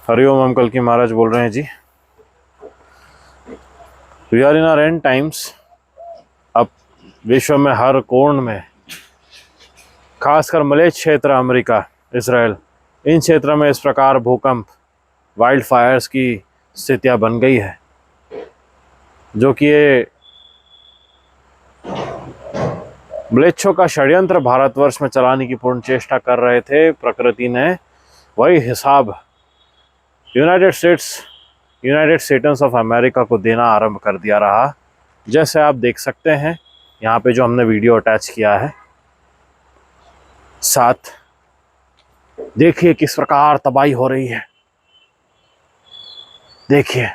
हरिओम, हम कल की महाराज बोल रहे हैं जी। We are in are end times. अब विश्व में हर कोण में, खासकर मलय क्षेत्र, अमेरिका, इसराइल, इन क्षेत्रों में इस प्रकार भूकंप, वाइल्ड फायर्स की स्थितियां बन गई है, जो कि ये म्लेच्छों का षड्यंत्र भारतवर्ष में चलाने की पूर्ण चेष्टा कर रहे थे। प्रकृति ने वही हिसाब यूनाइटेड स्टेट्स ऑफ अमेरिका को देना आरंभ कर दिया रहा। जैसे आप देख सकते हैं यहाँ पे जो हमने वीडियो अटैच किया है, साथ देखिए किस प्रकार तबाही हो रही है। देखिए,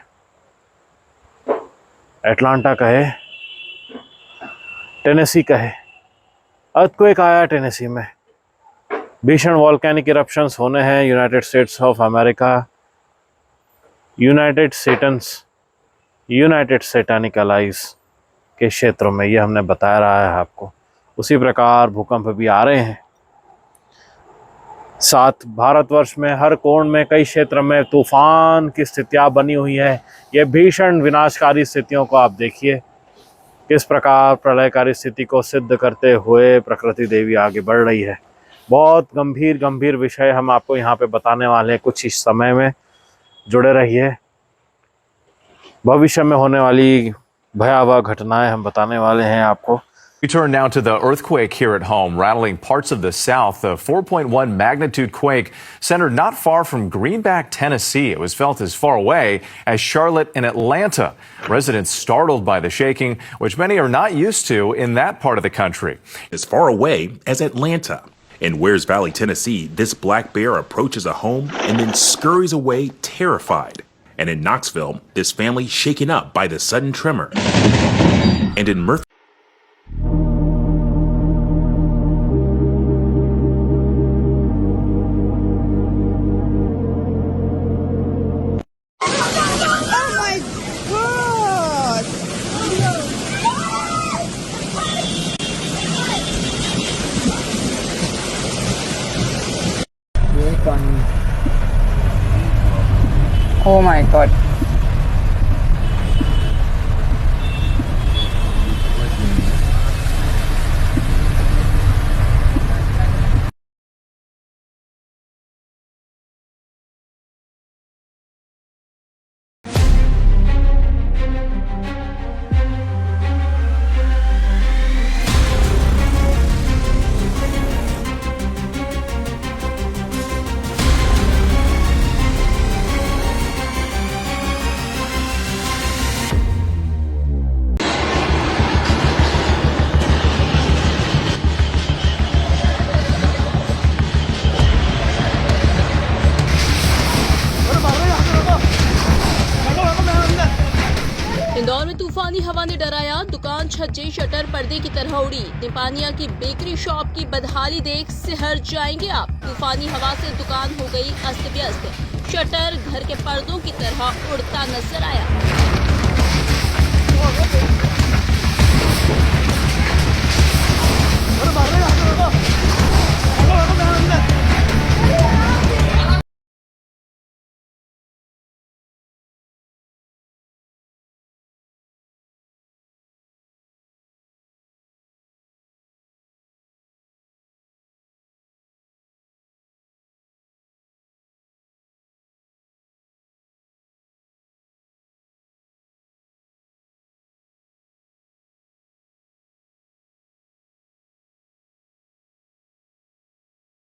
एटलांटा कहे, टेनेसी कहे, अर्थक्वेक आया टेनेसी में, भीषण वॉल्केनिक इरप्शंस होने हैं United States of America, united satanic allies के क्षेत्रों में। ये हमने बताया रहा है आपको। उसी प्रकार भूकंप भी आ रहे हैं। साथ भारतवर्ष में हर कोण में, कई क्षेत्र में तूफान की स्थितियां बनी हुई है। ये भीषण विनाशकारी स्थितियों को आप देखिए, किस प्रकार प्रलयकारी स्थिति को सिद्ध करते हुए प्रकृति देवी आगे बढ़ रही है। बहुत गंभीर विषय हम आपको यहाँ पे बताने वाले हैं। कुछ इस समय में जुड़े रहिए। भविष्य में होने वाली भयावह घटनाएं हम बताने वाले हैं आपको। We turn now to the earthquake here at home, rattling parts of the South. The 4.1 magnitude quake centered not far from Greenback, Tennessee. It was felt as far away as Charlotte and Atlanta. Residents startled by the shaking, which many are not used to in that part of the country. As far away as Atlanta. In Wears Valley, Tennessee, this black bear approaches a home and then scurries away terrified. And in Knoxville, this family shaken up by the sudden tremor. And in Murphy, Oh my god. Indore में तूफानी हवा ने डराया, दुकान छज्जे shutter पर्दे की तरह उड़ी। नेपानिया की बेकरी शॉप की बदहाली देख सिहर जाएंगे आप। तूफानी हवा से दुकान हो गई अस्त व्यस्त, शटर घर के पर्दों की तरह उड़ता नजर आया।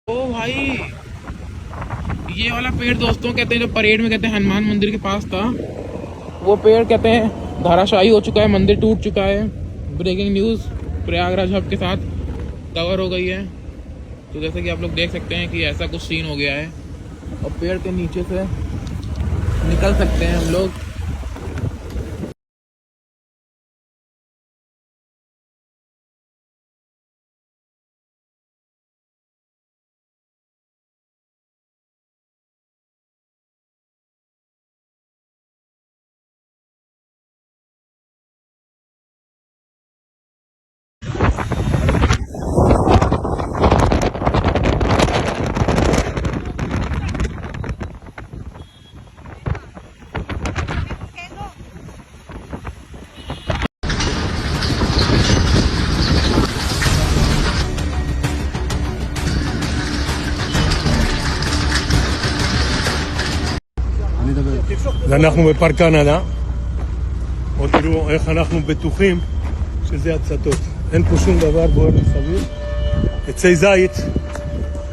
ओ भाई, ये वाला पेड़ दोस्तों कहते हैं, जो परेड में कहते हैं हनुमान मंदिर के पास था, वो पेड़ कहते हैं धाराशायी हो चुका है, मंदिर टूट चुका है। ब्रेकिंग न्यूज़ प्रयागराज हब के साथ कवर हो गई है। तो जैसे कि आप लोग देख सकते हैं कि ऐसा कुछ सीन हो गया है और पेड़ के नीचे से निकल सकते हैं हम लोग। ואנחנו בפארק קנדה. או תראו איך אנחנו בטוחים שזה הצתות. אין פה שום דבר בוער מסביב. עצי זית,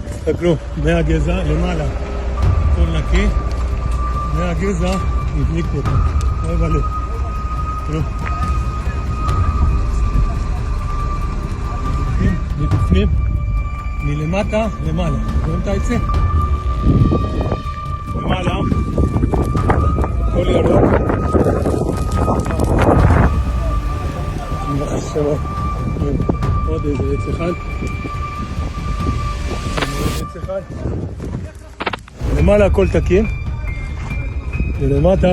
תסתכלו, מהגזע למעלה, הכל נקי. מהגזע הדליקו אותו. אוהב עליו. תראו. מבפנים, מלמטה למעלה. רואים את העצים? למעלה, הכל ירוק. עוד איזה עץ אחד. עץ אחד. למעלה הכל תקין. ולמטה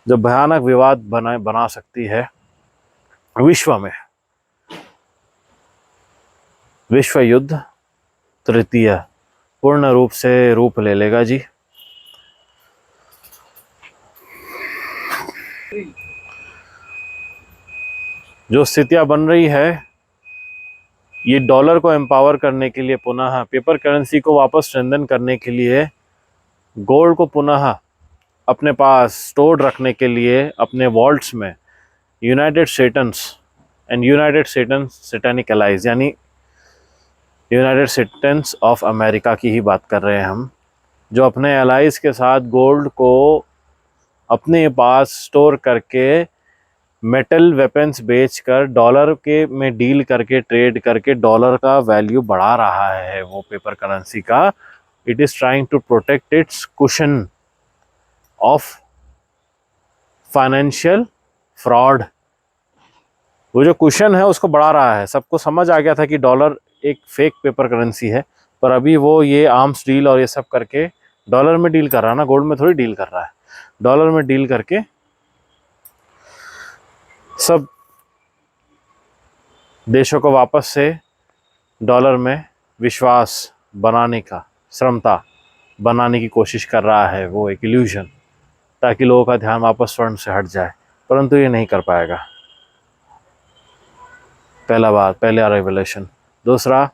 जो भयानक विवाद बना सकती है विश्व में, विश्व युद्ध तृतीय पूर्ण रूप से रूप ले लेगा जी। जो स्थितियां बन रही है ये डॉलर को एम्पावर करने के लिए, पुनः पेपर करेंसी को वापस स्ट्रेंथन करने के लिए, गोल्ड को पुनः अपने पास स्टोर्ड रखने के लिए अपने वॉल्ट्स में United Satan's and United Satan's Satanic allies यानी यूनाइटेड सेटन्स ऑफ अमेरिका की ही बात कर रहे हैं हम, जो अपने एलाइज के साथ गोल्ड को अपने पास स्टोर करके मेटल वेपन्स बेचकर डॉलर के में डील करके ट्रेड करके डॉलर का वैल्यू बढ़ा रहा है वो पेपर करेंसी का। It is trying to protect its cushion of financial fraud. वो जो कुशन है उसको बढ़ा रहा है। सबको समझ आ गया था कि डॉलर एक फेक पेपर करेंसी है, पर अभी वो ये आर्म्स डील और ये सब करके डॉलर में डील कर रहा है ना, गोल्ड में थोड़ी डील कर रहा है। डॉलर में डील करके सब देशों को वापस से डॉलर में विश्वास बनाने का, श्रमता बनाने की कोशिश कर रहा है वो एक इल्यूजन, ताकि लोगों का ध्यान वापस स्वर्ण से हट जाए, परंतु ये नहीं कर पाएगा। पहला रेवलेशन। दूसरा,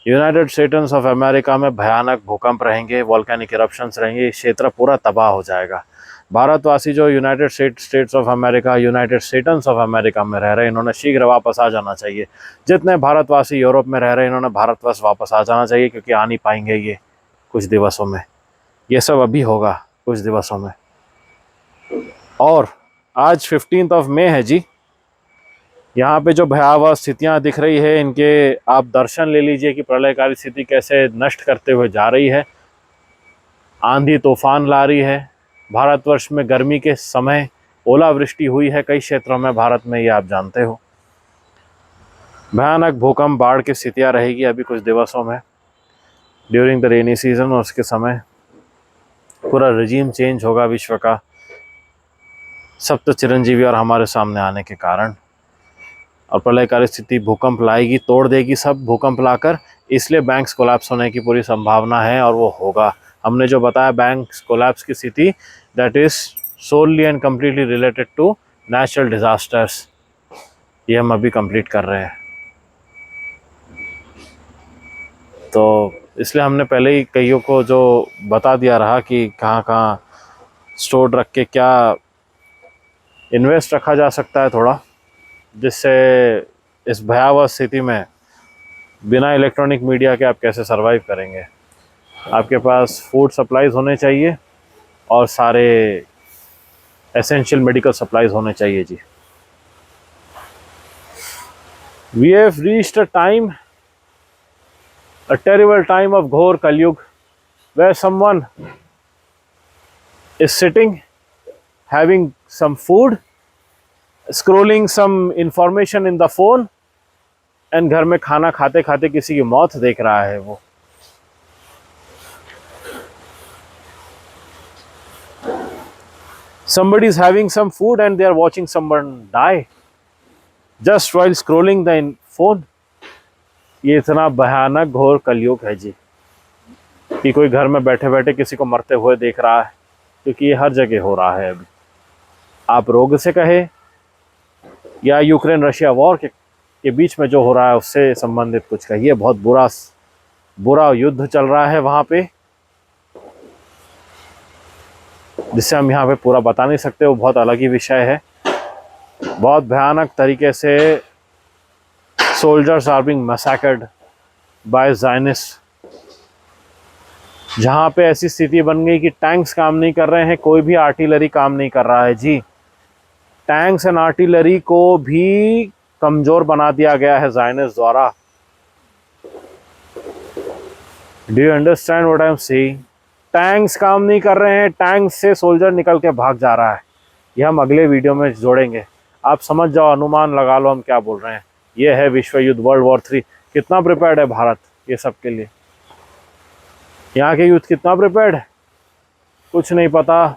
यूनाइटेड स्टेट्स ऑफ अमेरिका में भयानक भूकंप रहेंगे, वॉल्केनिक इरप्शंस रहेंगे, ये क्षेत्र पूरा तबाह हो जाएगा। भारतवासी जो United States of America, United States of America में रह रहे हैं, इन्होंने शीघ्र वापस आ जाना चाहिए। जितने भारतवासी यूरोप में रह रहे हैं, इन्होंने भारतवर्ष वापस आ जाना चाहिए, क्योंकि आ नहीं पाएंगे ये कुछ दिवसों में। ये सब अभी होगा कुछ दिवसों में। और आज 15 मई है जी। यहाँ पे जो भयावह स्थितियाँ दिख रही है, इनके आप दर्शन ले लीजिए कि प्रलयकारी स्थिति कैसे नष्ट करते हुए जा रही है। आंधी तूफान ला रही है। भारतवर्ष में गर्मी के समय ओलावृष्टि हुई है कई क्षेत्रों में भारत में, ये आप जानते हो। भयानक भूकंप, बाढ़ की स्थितियाँ रहेगी अभी कुछ दिवसों में ड्यूरिंग द रेनी सीजन। और उसके समय पूरा रिजीम चेंज होगा विश्व का, सप्त चिरंजीवी और हमारे सामने आने के कारण। और प्रलयकारी स्थिति भूकंप लाएगी, तोड़ देगी सब भूकंप लाकर। इसलिए बैंक्स कोलैप्स होने की पूरी संभावना है, और वो होगा। हमने जो बताया बैंक्स कोलैप्स की स्थिति, that is solely and completely related to natural disasters. ये हम अभी कंप्लीट कर रहे हैं। तो इसलिए हमने पहले ही कईयों को जो बता दिया रहा कि कहाँ कहाँ स्टोर रख के क्या इन्वेस्ट रखा जा सकता है थोड़ा, जिससे इस भयावह स्थिति में बिना इलेक्ट्रॉनिक मीडिया के आप कैसे सरवाइव करेंगे। आपके पास फूड सप्लाईज होने चाहिए और सारे एसेंशियल मेडिकल सप्लाईज होने चाहिए जी। We have reached a time, a terrible time of Ghor Kalyug, where someone is sitting, having some food, scrolling some information in the phone, and घर में खाना खाते खाते किसी की मौत देख रहा है वो। Somebody is having some food and they are watching someone die just while scrolling the phone. ये इतना भयानक घोर कलयुग है जी, कि कोई घर में बैठे बैठे किसी को मरते हुए देख रहा है, क्योंकि ये हर जगह हो रहा है अभी। आप रोग से कहे या यूक्रेन रशिया वॉर के बीच में जो हो रहा है उससे संबंधित कुछ कहिए, बहुत बुरा बुरा युद्ध चल रहा है वहाँ पे, जिससे हम यहाँ पे पूरा बता नहीं सकते, वो बहुत अलग ही विषय है। बहुत भयानक तरीके से soldiers are being massacred by Zionist. जहाँ पे ऐसी स्थिति बन गई कि टैंक्स काम नहीं कर रहे हैं, कोई भी आर्टिलरी काम नहीं कर रहा है जी। टैंक्स एंड आर्टिलरी को भी कमज़ोर बना दिया गया है ज़ायनिस्ट द्वारा। Do you understand what I am saying? Tanks काम नहीं कर रहे हैं, टैंक से सोल्जर निकल के भाग जा रहा है। ये हम अगले वीडियो में जोड़ेंगे, आप समझ जाओ, अनुमान लगा लो हम क्या बोल रहे हैं। ये है विश्व युद्ध, वर्ल्ड वॉर 3। कितना प्रिपेयर्ड है भारत ये सब के लिए? यहाँ के यूथ कितना प्रिपेयर्ड है? कुछ नहीं पता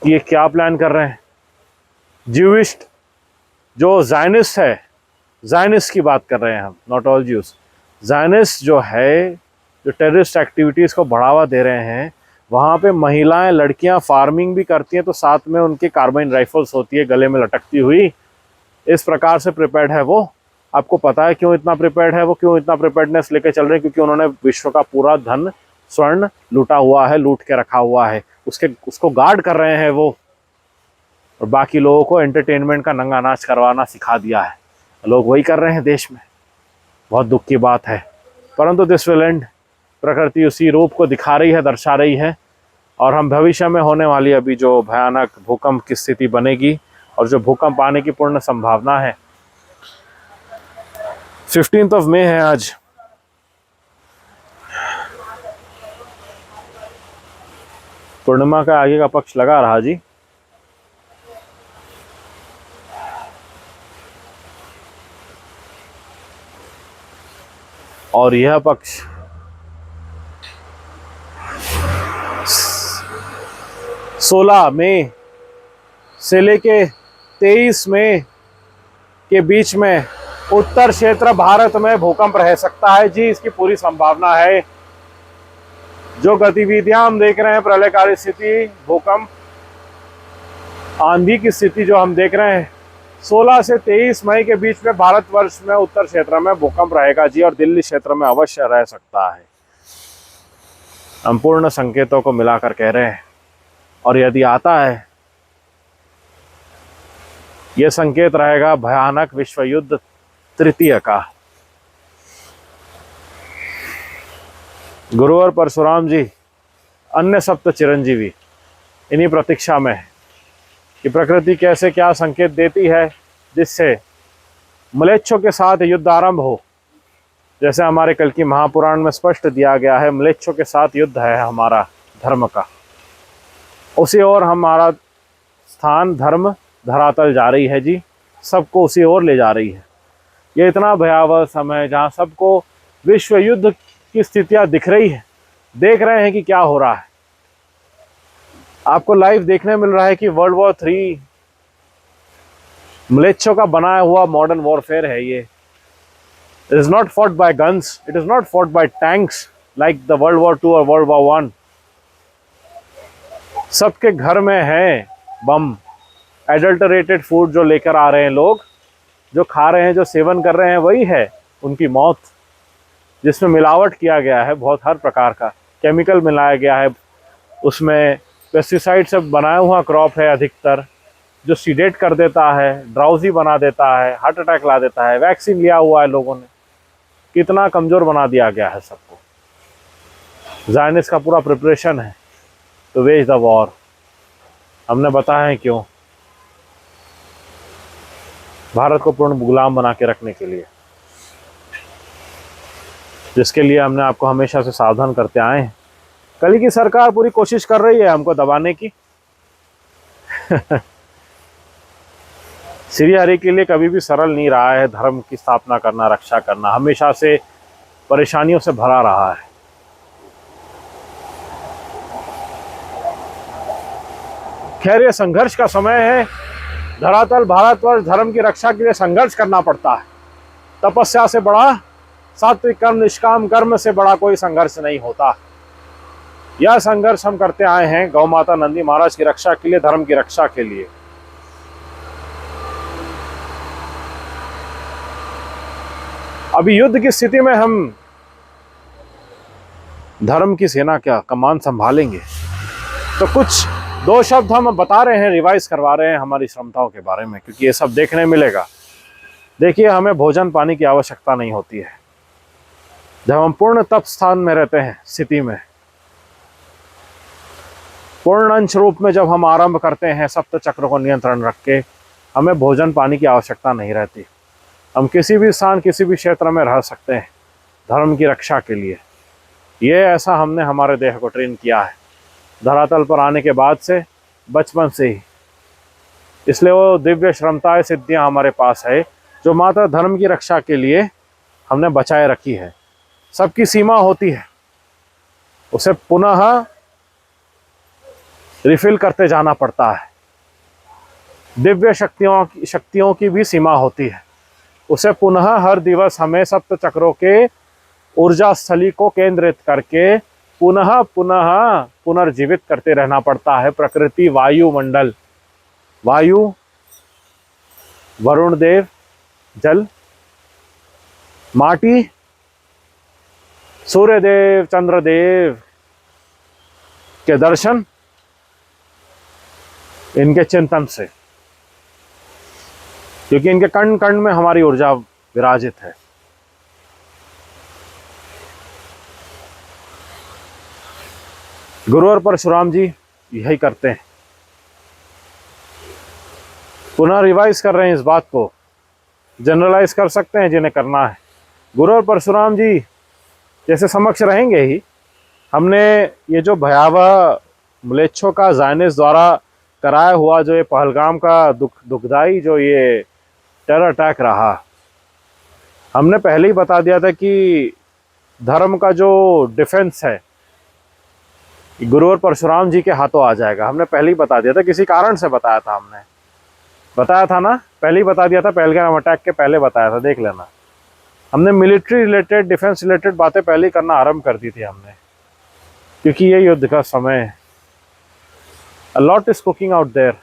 कि ये क्या प्लान कर रहे हैं। ज्यूइस्ट जो ज़ायनिस्ट है, ज़ायनिस्ट की बात कर रहे हैं हम, नॉट ऑल ज्यूज। ज़ायनिस्ट जो है, जो टेररिस्ट एक्टिविटीज़ को बढ़ावा दे रहे हैं, वहाँ पे महिलाएं, लड़कियां फार्मिंग भी करती हैं, तो साथ में उनकी कार्बाइन राइफल्स होती है गले में लटकती हुई। इस प्रकार से प्रिपेयर्ड है वो। आपको पता है क्यों इतना प्रिपेयर्ड है वो, क्यों इतना प्रिपेयर्डनेस लेके चल रहे हैं? क्योंकि उन्होंने विश्व का पूरा धन, स्वर्ण लूटा हुआ है, लूट के रखा हुआ है, उसको गार्ड कर रहे हैं वो। और बाकी लोगों को एंटरटेनमेंट का नंगा नाच करवाना सिखा दिया है। लोग वही कर रहे हैं देश में। बहुत दुख की बात है, परंतु दिस विल एंड। प्रकृति उसी रूप को दिखा रही है, दर्शा रही है। और हम भविष्य में होने वाली अभी जो भयानक भूकंप की स्थिति बनेगी, और जो भूकंप आने की पूर्ण संभावना है, 15 मई है आज। पूर्णिमा का आगे का पक्ष लगा रहा जी। और यह पक्ष 16 मई से लेके 23 मई के बीच में उत्तर क्षेत्र भारत में भूकंप रह सकता है जी। इसकी पूरी संभावना है। जो गतिविधियां हम देख रहे हैं, प्रलयकारी स्थिति, भूकंप, आंधी की स्थिति जो हम देख रहे हैं, 16 से 23 मई के बीच में भारतवर्ष में उत्तर क्षेत्र में भूकंप रहेगा जी। और दिल्ली क्षेत्र में अवश्य रह सकता है। हम पूर्ण संकेतों को मिलाकर कह रहे हैं। और यदि आता है, यह संकेत रहेगा भयानक विश्व युद्ध तृतीय का। गुरुवर परशुराम जी, अन्य सप्त चिरंजीवी, इन्हीं प्रतीक्षा में है कि प्रकृति कैसे क्या संकेत देती है, जिससे म्लेच्छों के साथ युद्ध आरंभ हो। जैसे हमारे कल की महापुराण में स्पष्ट दिया गया है, म्लेच्छों के साथ युद्ध है हमारा धर्म का। उसी ओर हमारा स्थान, धर्म, धरातल जा रही है जी। सबको उसी ओर ले जा रही है। ये इतना भयावह समय जहाँ सबको विश्व युद्ध की स्थितियाँ दिख रही है, देख रहे हैं कि क्या हो रहा है। आपको लाइव देखने मिल रहा है कि वर्ल्ड वॉर 3 म्लेच्छों का बनाया हुआ मॉडर्न वॉरफेयर है। ये it is not fought by guns, it is not fought by tanks like the world war 2 और वर्ल्ड वॉर 1। सबके घर में है बम, एडल्टरेटेड फूड जो लेकर आ रहे हैं लोग, जो खा रहे हैं, जो सेवन कर रहे हैं, वही है उनकी मौत, जिसमें मिलावट किया गया है। बहुत हर प्रकार का केमिकल मिलाया गया है उसमें। पेस्टिसाइड से बनाया हुआ क्रॉप है अधिकतर, जो सीडेट कर देता है, ड्राउजी बना देता है, हार्ट अटैक ला देता है। वैक्सीन लिया हुआ है लोगों ने, कितना कमज़ोर बना दिया गया है सबको। ज़ायनिस्ट का पूरा प्रिपरेशन है टू वेज द वॉर। हमने बताया है क्यों, भारत को पूर्ण गुलाम बना के रखने के लिए, जिसके लिए हमने आपको हमेशा से सावधान करते आए हैं। कल की सरकार पूरी कोशिश कर रही है हमको दबाने की। श्री हरि के लिए कभी भी सरल नहीं रहा है धर्म की स्थापना करना, रक्षा करना, हमेशा से परेशानियों से भरा रहा है। खैर, ये संघर्ष का समय है। धरातल भारतवर्ष धर्म की रक्षा के लिए संघर्ष करना पड़ता है। तपस्या से बड़ा, सात्विक कर्म, निष्काम कर्म से बड़ा कोई संघर्ष नहीं होता। यह संघर्ष हम करते आए हैं गौ माता नंदी महाराज की रक्षा के लिए, धर्म की रक्षा के लिए। अभी युद्ध की स्थिति में हम धर्म की सेना क्या कमान संभालेंगे? तो कुछ दो शब्द हम बता रहे हैं, रिवाइज करवा रहे हैं हमारी क्षमताओं के बारे में, क्योंकि ये सब देखने मिलेगा। देखिए, हमें भोजन पानी की आवश्यकता नहीं होती है जब हम पूर्ण तप स्थान में रहते हैं, स्थिति में पूर्ण अंश रूप में जब हम आरंभ करते हैं सप्त चक्र को नियंत्रण रख के, हमें भोजन पानी की आवश्यकता नहीं रहती। हम किसी भी स्थान किसी भी क्षेत्र में रह सकते हैं धर्म की रक्षा के लिए। ये ऐसा हमने हमारे देह को ट्रेन किया है धरातल पर आने के बाद से, बचपन से ही। इसलिए वो दिव्य क्षमताएं सिद्धियां हमारे पास है जो मात्र धर्म की रक्षा के लिए हमने बचाए रखी है। सबकी सीमा होती है, उसे पुनः रिफिल करते जाना पड़ता है। दिव्य शक्तियों की भी सीमा होती है, उसे पुनः हर दिवस हमें सप्त चक्रों के ऊर्जा स्थली को केंद्रित करके पुनः पुनर्जीवित करते रहना पड़ता है। प्रकृति, वायुमंडल, वायु, वरुण देव, जल, माटी, सूर्यदेव, चंद्रदेव के दर्शन, इनके चिंतन से, क्योंकि इनके कण कण में हमारी ऊर्जा विराजित है। गुरु और परशुराम जी यही करते हैं। पुनः रिवाइज कर रहे हैं इस बात को, जनरलाइज कर सकते हैं जिन्हें करना है। गुरु और परशुराम जी जैसे समक्ष रहेंगे ही, हमने ये जो भयावह म्लेच्छों का ज़ायनिस द्वारा कराया हुआ जो ये पहलगाम का दुखदाई जो ये टेरर अटैक रहा, हमने पहले ही बता दिया था कि धर्म का जो डिफेंस है गुरु और परशुराम जी के हाथों आ जाएगा। हमने पहले ही बता दिया था, किसी कारण से बताया था, हमने बताया था ना, पहले ही बता दिया था, पहलगाम अटैक के पहले बताया था, देख लेना। हमने मिलिट्री रिलेटेड, डिफेंस रिलेटेड बातें पहले ही करना आरंभ कर दी थी हमने, क्योंकि ये युद्ध का समय है। A lot is cooking out there।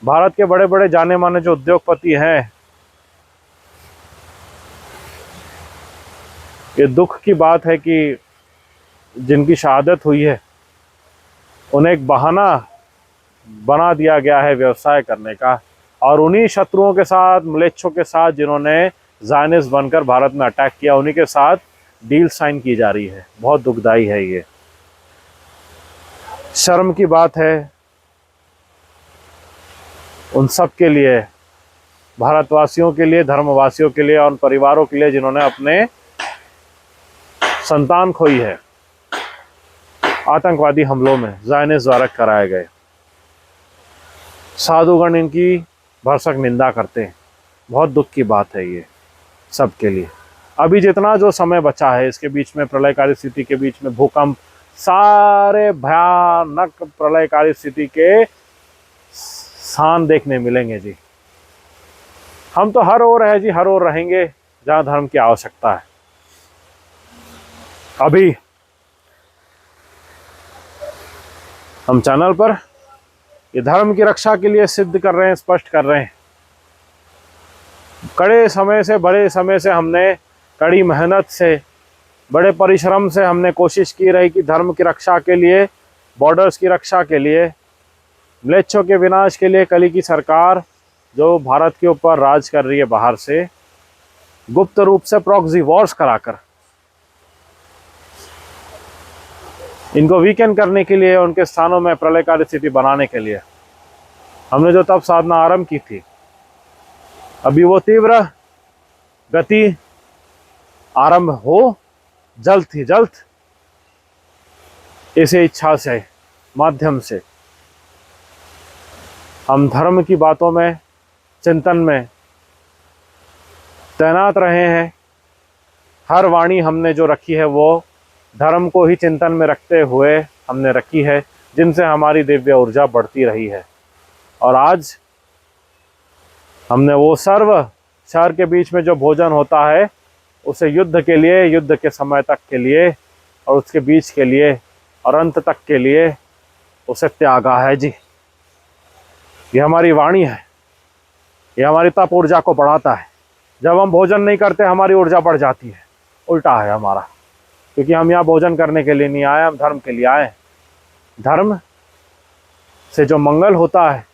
Bharat के बड़े बड़े जाने माने जो उद्योगपति हैं, ये दुख की बात है कि जिनकी शहादत हुई है उन्हें एक बहाना बना दिया गया है व्यवसाय करने का, और उन्हीं शत्रुओं के साथ, म्लेच्छों के साथ जिन्होंने ज़ायनिस्ट बनकर भारत में अटैक किया, उन्हीं के साथ डील साइन की जा रही है। बहुत दुखदाई है ये, शर्म की बात है उन सब के लिए, भारतवासियों के लिए, धर्मवासियों के लिए और उन परिवारों के लिए जिन्होंने अपने संतान खोई है आतंकवादी हमलों में, ज़ायनिस्ट द्वारा कराए गए। साधुगण इनकी भरसक निंदा करते हैं। बहुत दुख की बात है ये सब के लिए। अभी जितना जो समय बचा है इसके बीच में, प्रलयकारी स्थिति के बीच में, भूकंप, सारे भयानक प्रलयकारी स्थिति के स्थान देखने मिलेंगे जी। हम तो हर ओर है जी, हर ओर रहेंगे जहाँ धर्म की आवश्यकता है। अभी हम चैनल पर ये धर्म की रक्षा के लिए सिद्ध कर रहे हैं, स्पष्ट कर रहे हैं। कड़े समय से, बड़े समय से हमने कड़ी मेहनत से, बड़े परिश्रम से हमने कोशिश की रही कि धर्म की रक्षा के लिए, बॉर्डर्स की रक्षा के लिए, म्लेच्छों के विनाश के लिए कली की सरकार जो भारत के ऊपर राज कर रही है बाहर से, गुप्त रूप से प्रॉक्सी वॉर्स कराकर इनको वीकेंड करने के लिए, उनके स्थानों में प्रलयकारी स्थिति बनाने के लिए हमने जो तप साधना आरंभ की थी, अभी वो तीव्र गति आरंभ हो जल्द ही जल्द, इसी इच्छा से, माध्यम से हम धर्म की बातों में, चिंतन में तैनात रहे हैं। हर वाणी हमने जो रखी है वो धर्म को ही चिंतन में रखते हुए हमने रखी है, जिनसे हमारी दिव्य ऊर्जा बढ़ती रही है। और आज हमने वो सर्व शहर के बीच में जो भोजन होता है उसे युद्ध के लिए, युद्ध के समय तक के लिए और उसके बीच के लिए और अंत तक के लिए उसे त्यागा है जी। ये हमारी वाणी है, ये हमारी तप ऊर्जा को बढ़ाता है। जब हम भोजन नहीं करते हमारी ऊर्जा बढ़ जाती है, उल्टा है हमारा। क्योंकि हम यहाँ भोजन करने के लिए नहीं आए, हम धर्म के लिए आए। धर्म से जो मंगल होता है,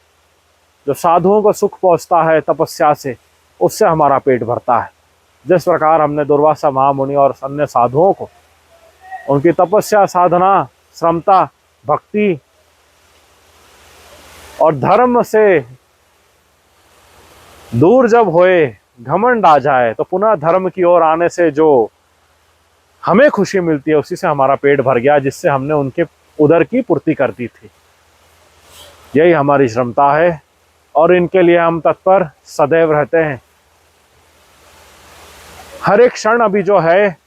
जो साधुओं को सुख पहुँचता है तपस्या से, उससे हमारा पेट भरता है। जिस प्रकार हमने दुर्वासा महामुनि और अन्य साधुओं को उनकी तपस्या, साधना, श्रमता, भक्ति और धर्म से दूर जब होए, घमंड आ जाए, तो पुनः धर्म की ओर आने से जो हमें खुशी मिलती है, उसी से हमारा पेट भर गया, जिससे हमने उनके उदर की पूर्ति कर दी थी। यही हमारी श्रमता है और इनके लिए हम तत्पर सदैव रहते हैं। हर एक क्षण अभी जो है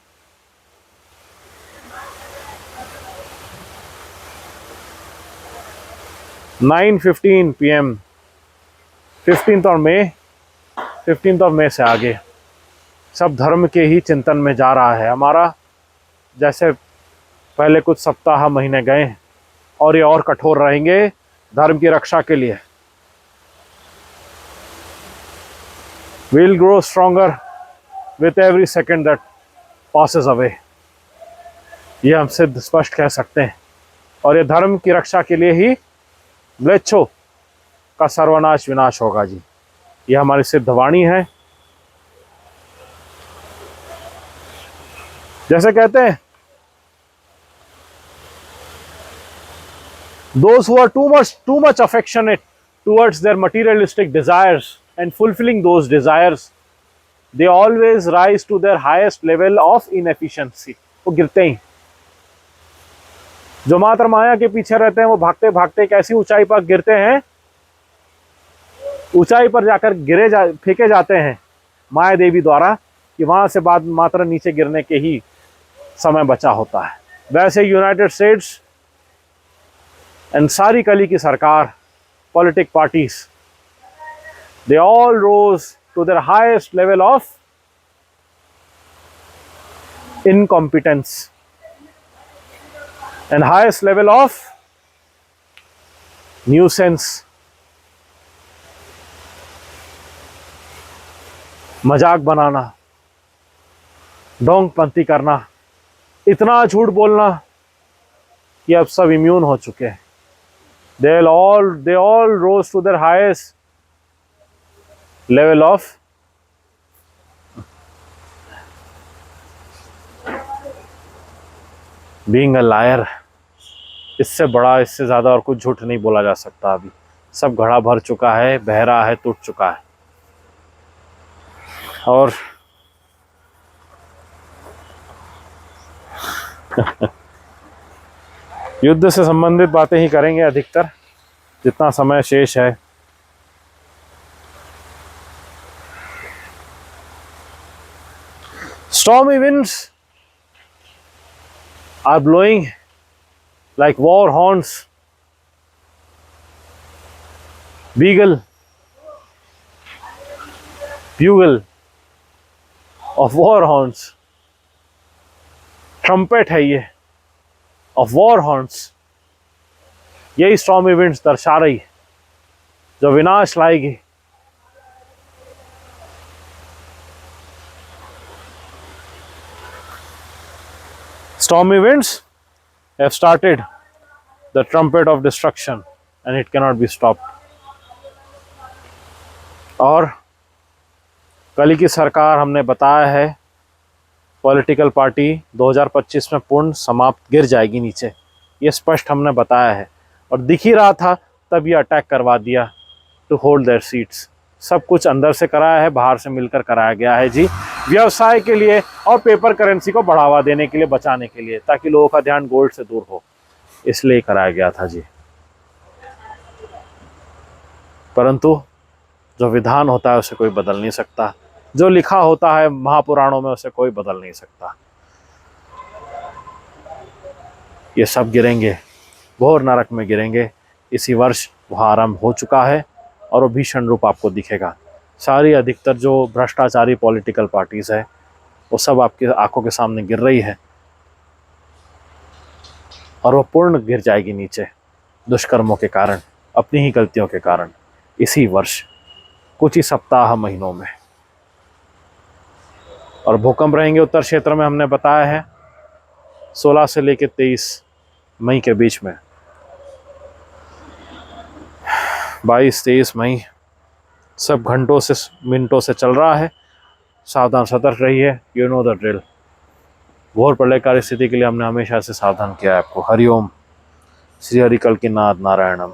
9:15 PM 15th ऑफ मई से आगे सब धर्म के ही चिंतन में जा रहा है हमारा। जैसे पहले कुछ सप्ताह, महीने गए और ये और कठोर रहेंगे धर्म की रक्षा के लिए। We'll grow stronger with every second that passes away। ये हम सिद्ध स्पष्ट कह सकते हैं। और ये धर्म की रक्षा के लिए ही म्लेच्छों का सर्वनाश विनाश होगा जी। ये हमारी सिद्ध वाणी है। जैसे कहते हैं, those who are too much affectionate towards their materialistic desires and fulfilling those desires, they always rise to their highest level of inefficiency। वो गिरते ही, जो मात्र माया के पीछे रहते हैं, वो भागते भागते एक ऐसी ऊंचाई पर गिरते हैं, ऊंचाई पर जाकर फेंके जाते हैं माया देवी द्वारा, कि वहां से बाद मात्र नीचे गिरने के ही समय बचा होता है। वैसे यूनाइटेड स्टेट्स एंड सारी कली की सरकार, politic parties, they all rose to their highest level of incompetence and highest level of nuisance। मजाक बनाना, ढोंगपंती करना, इतना झूठ बोलना कि अब सब इम्यून हो चुके हैं। they all rose to their highest level of being a liar। इससे बड़ा, इससे ज़्यादा और कुछ झूठ नहीं बोला जा सकता। अभी सब घड़ा भर चुका है, बहरा है, टूट चुका है। और युद्ध से संबंधित बातें ही करेंगे अधिकतर, जितना समय शेष है। Stormy winds are blowing like war horns, bugle of war horns, trumpet है ये of war horns। यही stormy winds दर्शा रही है, जो विनाश लाएगी। Stormy winds have started the trumpet of destruction and it cannot be stopped। और कल की सरकार, हमने बताया है, पॉलिटिकल पार्टी 2025 में पूर्ण समाप्त गिर जाएगी नीचे, ये स्पष्ट हमने बताया है। और दिख ही रहा था, तब ये अटैक करवा दिया टू होल्ड देयर सीट्स। सब कुछ अंदर से कराया है, बाहर से मिलकर कराया गया है जी, व्यवसाय के लिए और पेपर करेंसी को बढ़ावा देने के लिए, बचाने के लिए, ताकि लोगों का ध्यान गोल्ड से दूर हो, इसलिए कराया गया था जी। परंतु जो विधान होता है उसे कोई बदल नहीं सकता, जो लिखा होता है महापुराणों में उसे कोई बदल नहीं सकता। ये सब गिरेंगे, घोर नरक में गिरेंगे। इसी वर्ष वह आरंभ हो चुका है और वो भीषण रूप आपको दिखेगा। सारी अधिकतर जो भ्रष्टाचारी पॉलिटिकल पार्टीज़ है, वो सब आपकी आंखों के सामने गिर रही है और वो पूर्ण गिर जाएगी नीचे, दुष्कर्मों के कारण, अपनी ही गलतियों के कारण, इसी वर्ष कुछ ही सप्ताह, महीनों में। और भूकंप रहेंगे उत्तर क्षेत्र में, हमने बताया है। 16 से लेकर 23 मई के बीच में, 22-23 मई सब घंटों से मिनटों से चल रहा है। सावधान सतर्क रहिए, यू नो द ड्रिल। घोर प्रलयकारी स्थिति के लिए हमने हमेशा से सावधान किया है आपको। हरिओम, श्री हरि कल्किनाथ नारायणम।